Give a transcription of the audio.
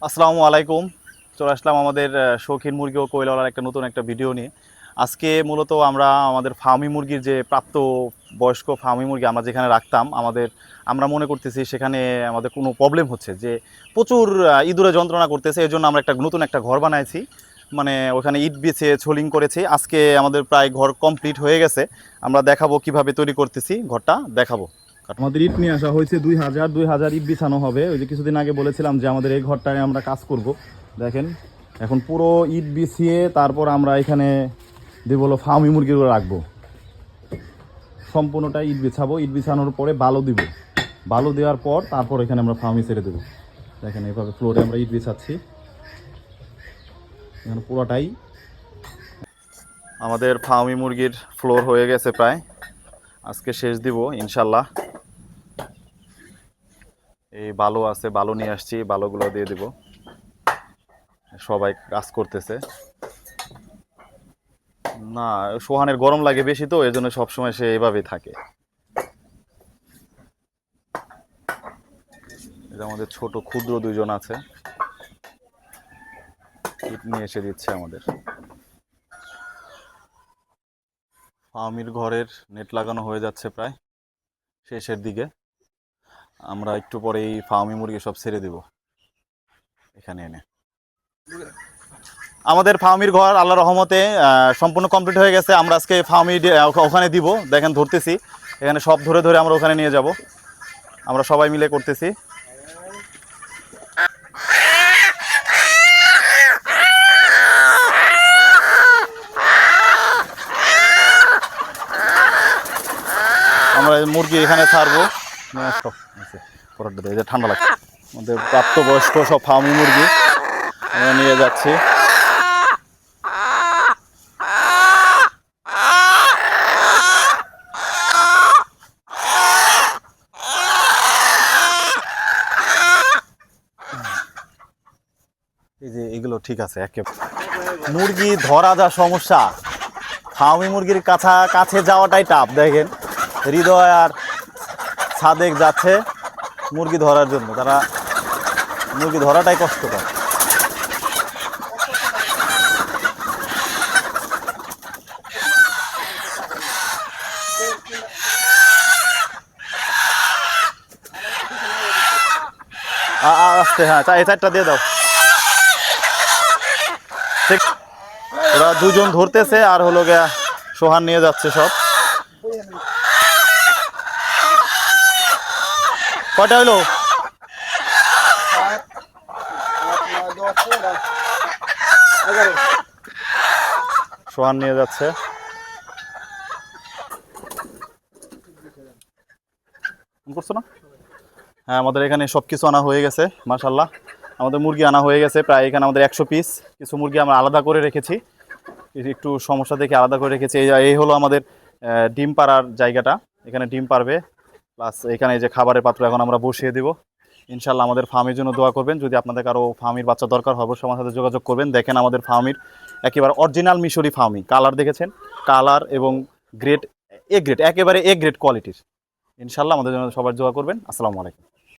আসসালামু আলাইকুম। চলে আসলাম আমাদের শৌখিন মুরগি ও কোয়েলওয়ালার নতুন একটা ভিডিও নিয়ে। আজকে মূলত আমরা আমাদের ফার্মি মুরগির যে প্রাপ্ত বয়স্ক ফার্মি মুরগি আমরা যেখানে রাখতাম, আমরা মনে করতেছি সেখানে আমাদের কোনো প্রবলেম হচ্ছে, যে প্রচুর ইঁদুরে যন্ত্রণা করতেছে। এই জন্য আমরা নতুন একটা ঘর বানাইছি, মানে ওখানে ইট বিছিয়ে ছোলিং করেছি। আজকে আমাদের প্রায় ঘর কমপ্লিট হয়ে গেছে। আমরা দেখাবো কিভাবে তৈরি করতেছি, ঘরটা দেখাবো। আমাদের ইট নিয়ে আসা হয়েছে 2000 ইট বিছানো হবে। ওই যে কিছুদিন আগে বলেছিলাম যে আমাদের এই ঘরটায় আমরা কাজ করব। দেখেন এখন পুরো ইট বিছিয়ে তারপর আমরা এখানে দেবো হলো ফার্মি মুরগিগুলো রাখবো। সম্পূর্ণটাই ইট বিছাবো। ইট বিছানোর পরে বালু দিব, বালু দেওয়ার পর তারপর এখানে আমরা ফার্মি ছেড়ে দেবো। দেখেন এইভাবে ফ্লোরে আমরা ইট বিছাচ্ছি। এখানে পুরোটাই আমাদের ফার্মি মুরগির ফ্লোর হয়ে গেছে প্রায়। আজকে শেষ দিব ইনশাল্লাহ। এই বালু আছে, বালু নিয়ে আসছি, বালুগুলো দিয়ে দিব। সবাই কাজ করতেছে না, সোহানের গরম লাগে বেশি, তো এই জন্য সবসময় সে এভাবেই থাকে। এটা আমাদের ছোট ক্ষুদ্র দুইজন আছে, ইট নিয়ে এসে দিচ্ছে আমাদের। ফার্মির ঘরের নেট লাগানো হয়ে যাচ্ছে প্রায় শেষের দিকে। আমরা একটু পরে এই ফার্মি মুরগি সব ছেড়ে দিব এখানে এনে। আমাদের ফার্মির ঘর আল্লাহর রহমতে সম্পূর্ণ কমপ্লিট হয়ে গেছে। আমরা আজকে ফার্মি ওখানে দিব। দেখেন ধরতেছি, এখানে সব ধরে ধরে আমরা ওখানে নিয়ে যাব। আমরা সবাই মিলে করতেছি। আমরা মুরগি এখানে ছাড়বো। ঠান্ডা লাগছে। আমাদের প্রাপ্তবয়স্ক সব ফার্মি মুরগি আমরা নিয়ে যাচ্ছি। এই যে এগুলো ঠিক আছে। মুরগি ধরা যা সমস্যা, ফার্মি মুরগির কাছে যাওয়াটাই টাফ। দেখেন হৃদয় আর সাদেক যাচ্ছে মুরগি ধরার জন্য, তারা মুরগি ধরাটাই কষ্টকর। আসতে, হ্যাঁ এই চারটা দিয়ে দাও। ঠিক, ওরা দুজন ধরতেছে আর হলো গিয়া সোহান নিয়ে যাচ্ছে সব। কয়টা হইলো? সোহান নিয়ে যাচ্ছে। করছো না? হ্যাঁ, আমাদের এখানে সব কিছু আনা হয়ে গেছে মাশাআল্লাহ। আমাদের মুরগি আনা হয়ে গেছে প্রায়। এখানে আমাদের 100 পিস। কিছু মুরগি আমরা আলাদা করে রেখেছি, একটু সমস্যা দেখে আলাদা করে রেখেছি। এই হলো আমাদের ডিম পাড়ার জায়গাটা। এখানে ডিম পারবে, প্লাস এখানে এই যে খাবারের পাত্র এখন আমরা বসিয়ে দিব। ইনশাল্লাহ আমাদের ফার্মের জন্য দোয়া করবেন। যদি আপনাদের কারো ফার্মির বাচ্চা দরকার হয় অবশ্যই আমার সাথে যোগাযোগ করবেন। দেখেন আমাদের ফার্মির একেবারে অরিজিনাল মিশরি ফার্মি। কালার দেখেছেন, কালার এবং গ্রেড এ গ্রেড, একেবারে এ গ্রেড কোয়ালিটির। ইনশাল্লাহ আমাদের জন্য সবার দোয়া করবেন। আসসালামু আলাইকুম।